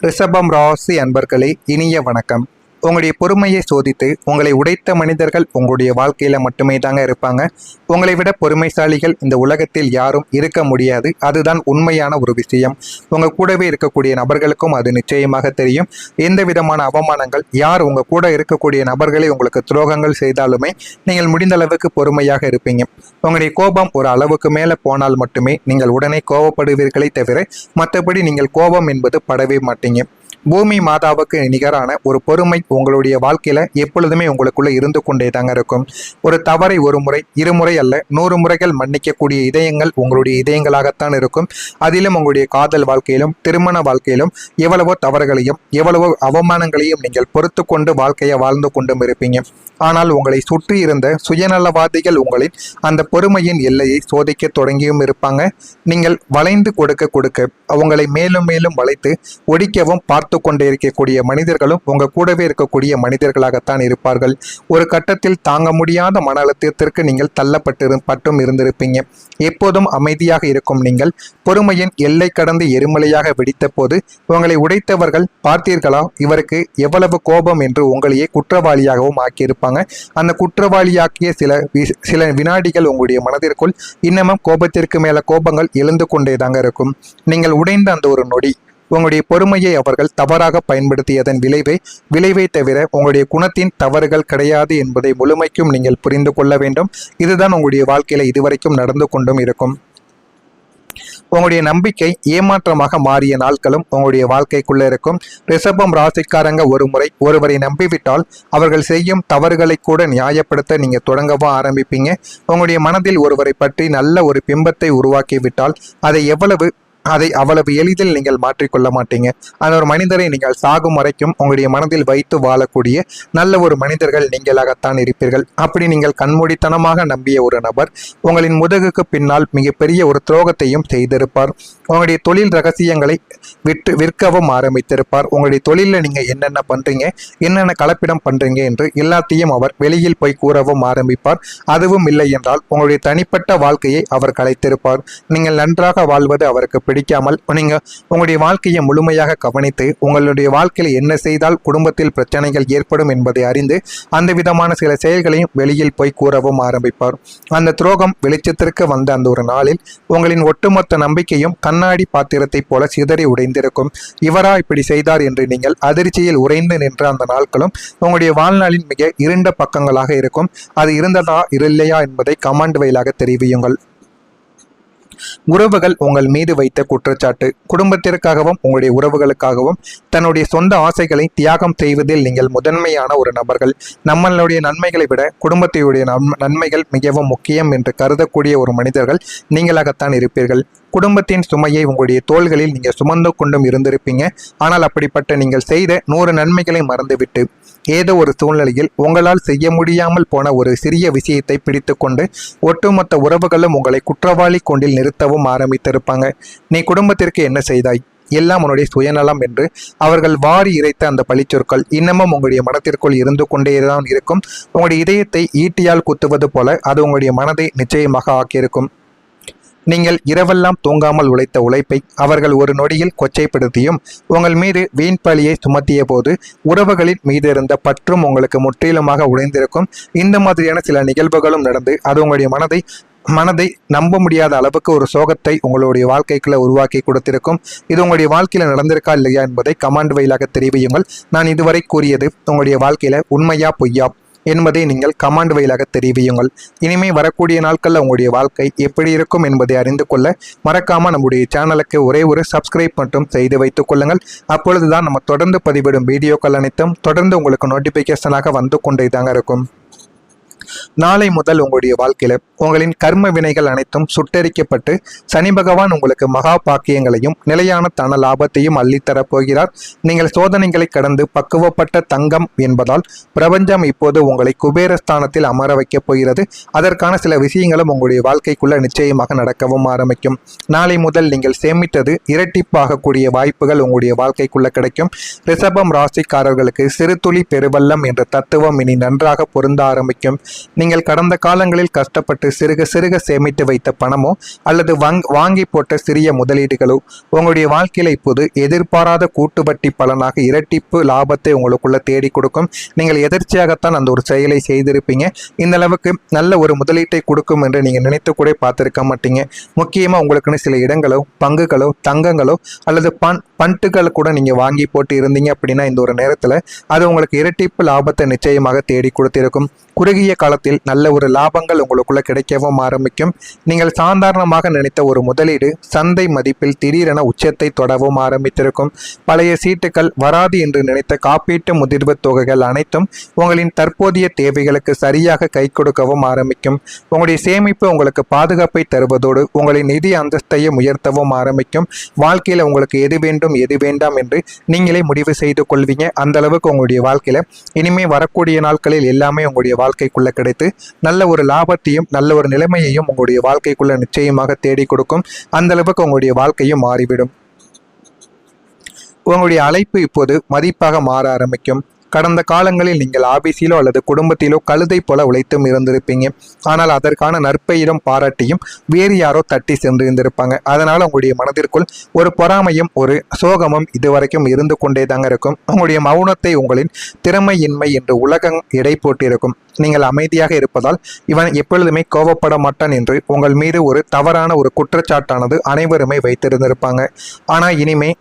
ரிஷபம் ராசி அன்பர்களே, இனிய வணக்கம். உங்களுடைய பொறுமையை சோதித்து உங்களை உடைத்த மனிதர்கள் உங்களுடைய வாழ்க்கையில மட்டுமே தாங்க இருப்பாங்க. உங்களை விட பொறுமைசாலிகள் இந்த உலகத்தில் யாரும் இருக்க முடியாது. அதுதான் உண்மையான ஒரு விஷயம். உங்க கூடவே இருக்கக்கூடிய நபர்களுக்கும் அது நிச்சயமாக தெரியும். எந்த விதமான அவமானங்கள், யார் உங்க கூட இருக்கக்கூடிய நபர்களை உங்களுக்கு துரோகங்கள் செய்தாலுமே நீங்கள் முடிந்த அளவுக்கு பொறுமையாக இருப்பீங்க. உங்களுடைய கோபம் ஒரு அளவுக்கு மேல போனால் மட்டுமே நீங்கள் உடனே கோபப்படுவீர்களே தவிர மற்றபடி நீங்கள் கோபம் என்பது படவே மாட்டீங்க. பூமி மாதாவுக்கு நிகரான ஒரு பொறுமை உங்களுடைய வாழ்க்கையில எப்பொழுதுமே உங்களுக்குள்ள இருந்து கொண்டே தாங்க இருக்கும். ஒரு தவறை ஒரு முறை, இருமுறை அல்ல 100 முறைகள் மன்னிக்கக்கூடிய இதயங்கள் உங்களுடைய இதயங்களாகத்தான் இருக்கும். அதிலும் உங்களுடைய காதல் வாழ்க்கையிலும் திருமண வாழ்க்கையிலும் எவ்வளவோ தவறுகளையும் எவ்வளவோ அவமானங்களையும் நீங்கள் பொறுத்து கொண்டு வாழ்க்கையை வாழ்ந்து கொண்டும் இருப்பீங்க. ஆனால் உங்களை சுற்றி இருந்த சுயநலவாதிகள் உங்களின் அந்த பொறுமையின் எல்லையை சோதிக்க தொடங்கியும் இருப்பாங்க. நீங்கள் வளைந்து கொடுக்க கொடுக்க அவங்களை மேலும் மேலும் வளைத்து ஒடிக்கவும் பார்த்து கொண்டே இருக்கக்கூடிய மனிதர்களும் உங்க கூடவே இருக்கக்கூடிய மனிதர்களாகத்தான் இருப்பார்கள். ஒரு கட்டத்தில் தாங்க முடியாத மன அழுத்தத்திற்கு நீங்கள் தள்ளப்பட்டும் இருந்திருப்பீங்க. எப்போதும் அமைதியாக இருக்கும் நீங்கள் பொறுமையின் எல்லை கடந்து எரிமலையாக வெடித்த போது உங்களை உடைத்தவர்கள் பார்த்தீர்களா, இவருக்கு எவ்வளவு கோபம் என்று உங்களையே குற்றவாளியாகவும் ஆக்கியிருப்பாங்க. அந்த குற்றவாளியாக்கிய சில வினாடிகள் உங்களுடைய மனதிற்குள் இன்னமும் கோபத்திற்கு மேல கோபங்கள் எழுந்து கொண்டேதாங்க இருக்கும். நீங்கள் உடைந்த அந்த ஒரு நொடி உங்களுடைய பொறுமையை அவர்கள் தவறாக பயன்படுத்தியதன் விளைவை தவிர உங்களுடைய குணத்தின் தவறுகள் கிடையாது என்பதை முழுமைக்கும் நீங்கள் புரிந்து கொள்ள வேண்டும். இதுதான் உங்களுடைய வாழ்க்கையில இதுவரைக்கும் நடந்து கொண்டும் இருக்கும். உங்களுடைய நம்பிக்கை ஏமாற்றமாக மாறிய நாட்களும் உங்களுடைய வாழ்க்கைக்குள்ள இருக்கும். ரிஷபம் ராசிக்காரங்க ஒரு முறை ஒருவரை நம்பிவிட்டால் அவர்கள் செய்யும் தவறுகளை கூட நியாயப்படுத்த நீங்க தொடங்கவும் ஆரம்பிப்பீங்க. உங்களுடைய மனதில் ஒருவரை பற்றி நல்ல ஒரு பிம்பத்தை உருவாக்கி விட்டால் அதை அவ்வளவு எளிதில் நீங்கள் மாற்றிக்கொள்ள மாட்டீங்க. அந்த ஒரு மனிதரை நீங்கள் சாகும் வரைக்கும் உங்களுடைய மனதில் வைத்து வாழக்கூடிய நல்ல ஒரு மனிதர்கள் நீங்களாகத்தான் இருப்பீர்கள். அப்படி நீங்கள் கண்மூடித்தனமாக நம்பிய ஒரு நபர் உங்களின் முதுகுக்கு பின்னால் மிகப்பெரிய ஒரு துரோகத்தையும் செய்திருப்பார். உங்களுடைய தொழில் ரகசியங்களை விற்கவும் ஆரம்பித்திருப்பார். உங்களுடைய தொழிலில் நீங்கள் என்னென்ன பண்றீங்க, என்னென்ன கலப்பிடம் பண்றீங்க என்று எல்லாத்தையும் அவர் வெளியில் போய் கூறவும் ஆரம்பிப்பார். அதுவும் இல்லை என்றால் உங்களுடைய தனிப்பட்ட வாழ்க்கையை அவர் கலைத்திருப்பார். நீங்கள் நன்றாக வாழ்வது அவருக்கு பிடிக்காமல் நீங்க உங்களுடைய வாழ்க்கையை முழுமையாக கவனித்து உங்களுடைய வாழ்க்கையில் என்ன செய்தால் குடும்பத்தில் பிரச்சனைகள் ஏற்படும் என்பதை அறிந்து அந்த விதமான சில செயல்களையும் வெளியில் போய் கூறவும் ஆரம்பிப்பார். அந்த துரோகம் வெளிச்சத்திற்கு வந்த அந்த ஒரு நாளில் உங்களின் ஒட்டுமொத்த நம்பிக்கையும் கண்ணாடி பாத்திரத்தை போல சிதறி உடைந்திருக்கும். இவரா இப்படி செய்தார் என்று நீங்கள் அதிர்ச்சியில் உறைந்து நின்ற அந்த நாட்களும் உங்களுடைய வாழ்நாளின் மிக இருண்ட பக்கங்களாக இருக்கும். அது இருந்ததா இல்லையா என்பதை கமெண்ட் வாயிலாக தெரிவியுங்கள். உறவுகள் உங்கள் மீது வைத்த குற்றச்சாட்டு. குடும்பத்திற்காகவும் உங்களுடைய உறவுகளுக்காகவும் தன்னுடைய சொந்த ஆசைகளை தியாகம் செய்வதில் நீங்கள் முதன்மையான ஒரு நபர்கள். நம்மளுடைய நன்மைகளை விட குடும்பத்தையுடைய நன்மைகள் மிகவும் முக்கியம் என்று கருதக்கூடிய ஒரு மனிதர்கள் நீங்களாகத்தான் இருப்பீர்கள். குடும்பத்தின் சுமையை உங்களுடைய தோள்களில் நீங்கள் சுமந்து கொண்டும் இருந்திருப்பீங்க. ஆனால் அப்படிப்பட்ட நீங்கள் செய்த 100 நன்மைகளை மறந்துவிட்டு ஏதோ ஒரு சூழ்நிலையில் உங்களால் செய்ய முடியாமல் போன ஒரு சிறிய விஷயத்தை பிடித்து கொண்டு ஒட்டுமொத்த உறவுகளும் உங்களை குற்றவாளி கொண்டில் நிறுத்தவும் ஆரம்பித்திருப்பாங்க. நீ குடும்பத்திற்கு என்ன செய்தாய், எல்லாம் உன்னுடைய சுயநலம் என்று அவர்கள் வாரி இறைத்த அந்த பழிச்சொற்கள் இன்னமும் உங்களுடைய மனத்திற்குள் இருந்து கொண்டேதான் இருக்கும். உங்களுடைய இதயத்தை ஈட்டியால் குத்துவது போல அது உங்களுடைய மனதை நிச்சயமாக ஆக்கியிருக்கும். நீங்கள் இரவெல்லாம் தூங்காமல் உழைத்த உழைப்பை அவர்கள் ஒரு நொடியில் கொச்சைப்படுத்தியும் உங்கள் மீது வீண் பழியை சுமத்திய போது உறவுகளின் மீது இருந்த பற்றும் உங்களுக்கு முற்றிலுமாக உடைந்திருக்கும். இந்த மாதிரியான சில நிகழ்வுகளும் நடந்து அது உங்களுடைய மனதை நம்ப முடியாத அளவுக்கு ஒரு சோகத்தை உங்களுடைய வாழ்க்கைக்குள்ள உருவாக்கி கொடுத்திருக்கும். இது உங்களுடைய வாழ்க்கையில நடந்திருக்கா இல்லையா என்பதை கமெண்ட் வாயிலாக தெரிவியுங்கள். நான் இதுவரை கூறியது உங்களுடைய வாழ்க்கையில உண்மையா பொய்யா என்பதை நீங்கள் கமெண்ட் வாயிலாக தெரிவியுங்கள். இனிமே வரக்கூடிய நாட்களில் உங்களுடைய வாழ்க்கை எப்படி இருக்கும் என்பதை அறிந்து கொள்ள மறக்காம நம்முடைய சேனலுக்கு ஒரே ஒரு சப்ஸ்கிரைப் மட்டும் செய்து வைத்துக் கொள்ளுங்கள். அப்பொழுதுதான் நம்ம தொடர்ந்து பதிவிடும் வீடியோக்கள் அனைத்தும் தொடர்ந்து உங்களுக்கு நோட்டிபிகேஷனாக வந்து கொண்டே தாங்க இருக்கும். நாளை முதல் உங்களுடைய வாழ்க்கையில உங்களின் கர்ம வினைகள் அனைத்தும் சுட்டரிக்கப்பட்டு சனி பகவான் உங்களுக்கு மகா பாக்கியங்களையும் நிலையான தன லாபத்தையும் அள்ளித்தரப் போகிறார். நீங்கள் சோதனைகளை கடந்து பக்குவப்பட்ட தங்கம் என்பதால் பிரபஞ்சம் இப்போது உங்களை குபேரஸ்தானத்தில் அமர வைக்கப் போகிறது. அதற்கான சில விஷயங்களும் உங்களுடைய வாழ்க்கைக்குள்ள நிச்சயமாக நடக்கவும் ஆரம்பிக்கும். நாளை முதல் நீங்கள் சேமித்தது இரட்டிப்பாகக்கூடிய வாய்ப்புகள் உங்களுடைய வாழ்க்கைக்குள்ள கிடைக்கும். ரிஷபம் ராசிக்காரர்களுக்கு சிறு துளி பெருவெள்ளம் என்ற தத்துவம் இனி நன்றாக பொருந்த ஆரம்பிக்கும். நீங்கள் கடந்த காலங்களில் கஷ்டப்பட்டு சிறுக சிறுக சேமித்து வைத்த பணமோ அல்லது வாங்கி போட்ட சிறிய முதலீடுகளோ உங்களுடைய வாழ்க்கையில இப்போது எதிர்பாராத கூட்டு வட்டி பலனாக இரட்டிப்பு லாபத்தை உங்களுக்குள்ள தேடி கொடுக்கும். நீங்கள் எதிர்ச்சியாகத்தான் அந்த ஒரு செயலை செய்திருப்பீங்க. இந்த அளவுக்கு நல்ல ஒரு முதலீட்டை கொடுக்கும் என்று நீங்க நினைத்து கூட பார்த்திருக்க மாட்டீங்க. முக்கியமா உங்களுக்குன்னு சில இடங்களோ பங்குகளோ தங்கங்களோ அல்லது பண்டுகள் கூட நீங்க வாங்கி போட்டு இருந்தீங்க அப்படின்னா இந்த ஒரு நேரத்துல அது உங்களுக்கு இரட்டிப்பு லாபத்தை நிச்சயமாக தேடி கொடுத்திருக்கும். குறுகிய காலத்தில் நல்ல ஒரு லாபங்கள் உங்களுக்குள்ள கிடைக்கவும் ஆரம்பிக்கும். நீங்கள் சாதாரணமாக நினைத்த ஒரு முதலீடு சந்தை மதிப்பில் திடீரென உச்சத்தை தொடவும் ஆரம்பித்திருக்கும். பழைய சீட்டுகள் வராது என்று நினைத்த காப்பீட்டு முதிர்வு தொகைகள் அனைத்தும் உங்களின் தற்போதைய தேவைகளுக்கு சரியாக கை கொடுக்கவும் ஆரம்பிக்கும். உங்களுடைய சேமிப்பு உங்களுக்கு பாதுகாப்பை தருவதோடு உங்களின் நிதி அந்தஸ்தையும் உயர்த்தவும் ஆரம்பிக்கும். வாழ்க்கையில உங்களுக்கு எது வேண்டும் எது வேண்டாம் என்று நீங்களே முடிவு செய்து கொள்வீங்க. அந்த அளவுக்கு உங்களுடைய வாழ்க்கையில இனிமே வரக்கூடிய நாட்களில் எல்லாமே உங்களுடைய வாழ்க்கைக்குள்ள கிடைத்து நல்ல ஒரு லாபத்தையும் நல்ல ஒரு நிலைமையையும் உங்களுடைய வாழ்க்கைக்குள்ள நிச்சயமாக தேடி கொடுக்கும். அந்த அளவுக்கு உங்களுடைய வாழ்க்கையும் மாறிவிடும். உங்களுடைய அழைப்பு இப்போது மதிப்பாக மாற ஆரம்பிக்கும். கடந்த காலங்களில் நீங்கள் ஆபீஸிலோ அல்லது குடும்பத்திலோ கழுதை போல உழைத்தும் இருந்திருப்பீங்க. ஆனால் அதற்கான நற்பெயரும் பாராட்டியும் வேறு யாரோ தட்டி சென்றிருந்திருப்பாங்க. அதனால உங்களுடைய மனதிற்குள் ஒரு பொறாமையும் ஒரு சோகமும் இதுவரைக்கும் இருந்து கொண்டே தாங்க இருக்கும். உங்களுடைய மௌனத்தை உங்களின் திறமையின்மை என்று உலகம் எடை போட்டிருக்கும். நீங்கள் அமைதியாக இருப்பதால் இவன் எப்பொழுதுமே கோபப்பட மாட்டான் என்று உங்கள் மீது ஒரு தவறான ஒரு குற்றச்சாட்டானது அனைவருமே வைத்திருந்திருப்பாங்க. ஆனால் இனிமே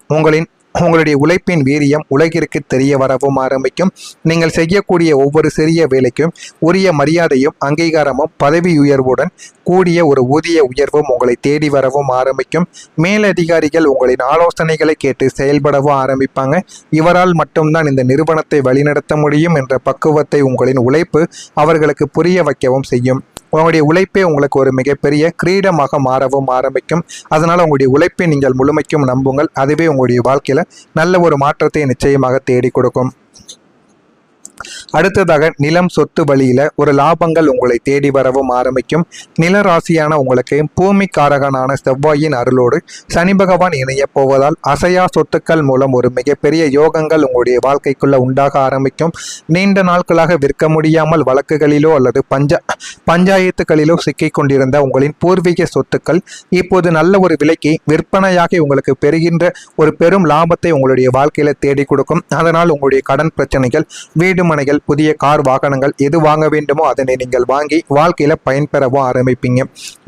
உங்களுடைய உழைப்பின் வீரியம் உலகிற்கு தெரிய வரவும் ஆரம்பிக்கும். நீங்கள் செய்யக்கூடிய ஒவ்வொரு சிறிய வேலைக்கும் உரிய மரியாதையும் அங்கீகாரமும் பதவி உயர்வுடன் கூடிய ஒரு ஊதிய உயர்வும் உங்களை தேடி வரவும் ஆரம்பிக்கும். மேலதிகாரிகள் உங்களின் ஆலோசனைகளை கேட்டு செயல்படவும் ஆரம்பிப்பாங்க. இவரால் மட்டும்தான் இந்த நிறுவனத்தை வழிநடத்த முடியும் என்ற பக்குவத்தை உங்களின் உழைப்பு அவர்களுக்கு புரிய வைக்கவும் செய்யும். உங்களுடைய உழைப்பே உங்களுக்கு ஒரு மிகப்பெரிய கிரீடமாக மாறவும் ஆரம்பிக்கும். அதனால் உங்களுடைய உழைப்பை நீங்கள் முழுமைக்கும் நம்புங்கள். அதுவே உங்களுடைய வாழ்க்கையில் நல்ல ஒரு மாற்றத்தை நிச்சயமாக தேடி கொடுக்கும். அடுத்ததாக நிலம் சொத்து வழியில ஒரு லாபங்கள் உங்களை தேடி வரவும் ஆரம்பிக்கும். நில ராசியான உங்களுக்கு பூமிக்காரகனான செவ்வாயின் அருளோடு சனி பகவான் இணைய போவதால் அசையா சொத்துக்கள் மூலம் ஒரு மிகப்பெரிய யோகங்கள் உங்களுடைய வாழ்க்கைக்குள்ள உண்டாக ஆரம்பிக்கும். நீண்ட நாட்களாக விற்க முடியாமல் வழக்குகளிலோ அல்லது பஞ்சாயத்துகளிலோ சிக்கிக் கொண்டிருந்த உங்களின் பூர்வீக சொத்துக்கள் இப்போது நல்ல ஒரு விலைக்கு விற்பனையாகி உங்களுக்கு பெறுகின்ற ஒரு பெரும் லாபத்தை உங்களுடைய வாழ்க்கையில தேடி கொடுக்கும். அதனால் உங்களுடைய கடன் பிரச்சனைகள், வீடு மனைகள், புதிய கார் வாகனங்கள் எது வாங்க வேண்டுமோ அதனை நீங்கள் வாங்கி வாழ்க்கையில பயன்பெறவும் ஆரம்பிப்பீங்க.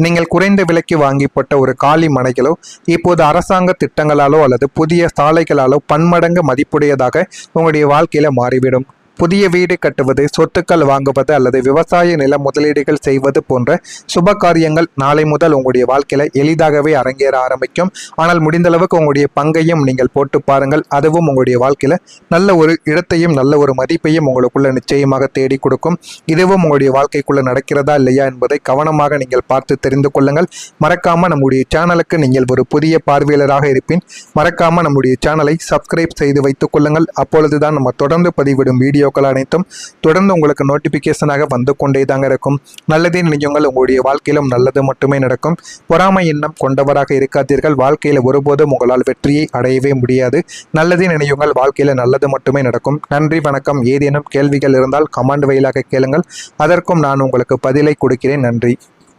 நீங்கள் குறைந்த விலைக்கு வாங்கி போட்ட ஒரு காலி மனைகளோ இப்போது அரசாங்க திட்டங்களாலோ அல்லது புதிய சாலைகளாலோ பன்மடங்கு மதிப்புடையதாக உங்களுடைய வாழ்க்கையில மாறிவிடும். புதிய வீடு கட்டுவது, சொத்துக்கள் வாங்குவது அல்லது விவசாய நில முதலீடுகள் செய்வது போன்ற சுப காரியங்கள் நாளை முதல் உங்களுடைய வாழ்க்கையில எளிதாகவே அரங்கேற ஆரம்பிக்கும். ஆனால் முடிந்த அளவுக்கு உங்களுடைய பங்கையும் நீங்கள் போட்டு பாருங்கள். அதுவும் உங்களுடைய வாழ்க்கையில நல்ல ஒரு இடத்தையும் நல்ல ஒரு மதிப்பையும் உங்களுக்குள்ள நிச்சயமாக தேடி கொடுக்கும். இதுவும் உங்களுடைய வாழ்க்கைக்குள்ள நடக்கிறதா இல்லையா என்பதை கவனமாக நீங்கள் பார்த்து தெரிந்து கொள்ளுங்கள். மறக்காம நம்முடைய சேனலுக்கு நீங்கள் ஒரு புதிய பார்வையாளராக இருப்பின் மறக்காம நம்முடைய சேனலை சப்ஸ்கிரைப் செய்து வைத்துக் கொள்ளுங்கள். அப்பொழுதுதான் நம்ம தொடர்ந்து பதிவிடும் வீடியோக்கள் அனைத்தும் தொடர்ந்து உங்களுக்கு நோட்டிபிகேஷனாக வந்து கொண்டே தாங்க இருக்கும். நல்லதே நினையுங்கள், உங்களுடைய வாழ்க்கையிலும் நல்லது மட்டுமே நடக்கும். பொறாமை எண்ணம் கொண்டவராக இருக்காதீர்கள். வாழ்க்கையில ஒருபோதும் உங்களால் வெற்றியை அடையவே முடியாது. நல்லதே நினையுங்கள், வாழ்க்கையில நல்லது மட்டுமே நடக்கும். நன்றி, வணக்கம். ஏதேனும் கேள்விகள் இருந்தால் கமெண்ட் வாயிலாக கேளுங்கள். அதற்கும் நான் உங்களுக்கு பதிலை கொடுக்கிறேன். நன்றி.